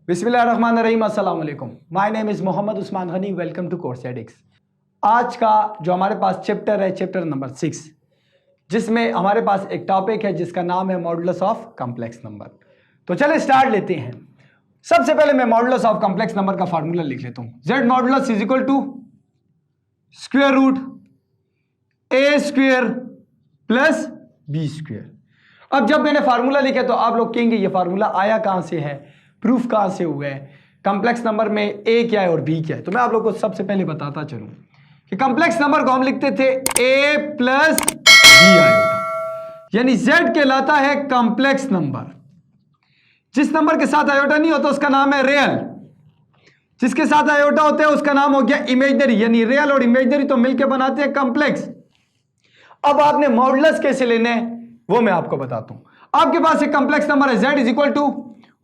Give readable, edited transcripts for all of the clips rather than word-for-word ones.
बिस्मिल्लाहिर्रहमानिर्रहीम, अस्सलाम वालेकुम। My name is Mohammad Usman Gani. Welcome to Course Edix. आज का जो हमारे पास चैप्टर है, चैप्टर नंबर 6, जिसमें हमारे पास एक टॉपिक है जिसका नाम है मॉडुलस ऑफ कॉम्प्लेक्स नंबर। तो चलिए स्टार्ट लेते हैं। सबसे पहले मैं मॉडुलस ऑफ कॉम्प्लेक्स नंबर का फार्मूला लिख लेता हूं। Z modulus is equal to square root A square plus B square. अब जब मैंने फार्मूला लिखा तो आप लोग कहेंगे ये फार्मूला आया कहां से है, प्रूफ कहां से हुआ है, कॉम्प्लेक्स नंबर में ए क्या है और बी क्या है। तो मैं आप लोग को सबसे पहले बताता चलूं कि कॉम्प्लेक्स नंबर को हम लिखते थे ए प्लस बी आयोटा, यानी जेड कहलाता है कॉम्प्लेक्स नंबर। जिस नंबर के साथ आयोटा नहीं होता उसका नाम है रियल, जिसके साथ आयोटा होते हैं उसका नाम हो गया इमेजिनरी, यानी रियल और इमेजिनरी तो मिलकर बनाते हैं कॉम्प्लेक्स। अब आपने मॉडुलस कैसे लेने हैं वो मैं आपको बताता हूं। आपके पास एक कॉम्प्लेक्स नंबर है z is equal to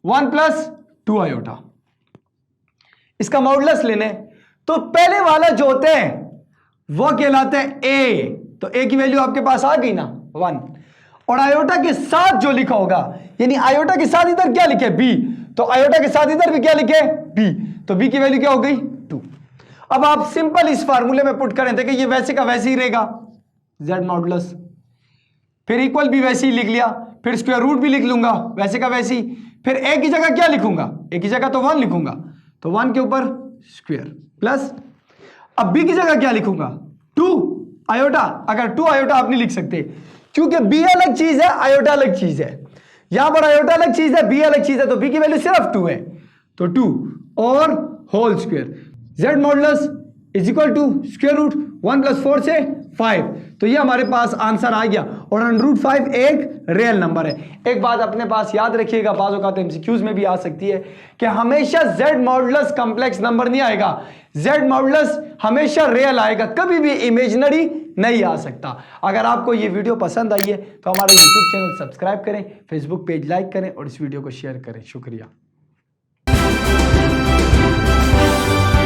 1 plus 2 iota. इसका मॉडुलस लेने तो पहले वाला जो होते हैं वो कहलाते हैं a, तो a की वैल्यू आपके पास आ गई ना 1, और आयोटा के साथ जो लिखा होगा, यानी आयोटा के साथ इधर क्या लिखे b, तो आयोटा के साथ इधर भी क्या लिखे b, तो b की वैल्यू क्या हो गई 2। अब आप सिंपल इस फार्मूले में पुट करें, देखिए ये वैसे का वैसे ही रहेगा z मॉडुलस, फिर इक्वल भी वैसे ही लिख लिया, फिर स्क्वायर रूट भी लिख लूंगा वैसे का वैसे ही, फिर a की जगह क्या लिखूंगा, a की जगह तो 1 लिखूंगा, तो 1 के ऊपर स्क्वायर प्लस, अब b की जगह क्या लिखूंगा 2 आयोटा। अगर 2 आयोटा आप नहीं लिख सकते क्योंकि b अलग चीज है, आयोटा अलग चीज है। यहां पर आयोटा अलग चीज है, b अलग चीज है, तो b की वैल्यू सिर्फ 2 है, तो 2 और whole square. z modulus is equal to square root 1 plus 4 से 5, तो ये हमारे पास आंसर आ गया। और √5 एक रियल नंबर है। एक बात अपने पास याद रखिएगा, बाज़ औक़ात एमसीक्यूज में भी आ सकती है कि हमेशा z मॉडुलस कॉम्प्लेक्स नंबर नहीं आएगा, z मॉडुलस हमेशा रियल आएगा, कभी भी इमेजिनरी नहीं आ सकता। अगर आपको ये वीडियो पसंद आई है तो हमारे यूट्यूब चैनल सब्सक्राइब करें, फेसबुक पेज लाइक करें और इस वीडियो को शेयर करें। शुक्रिया।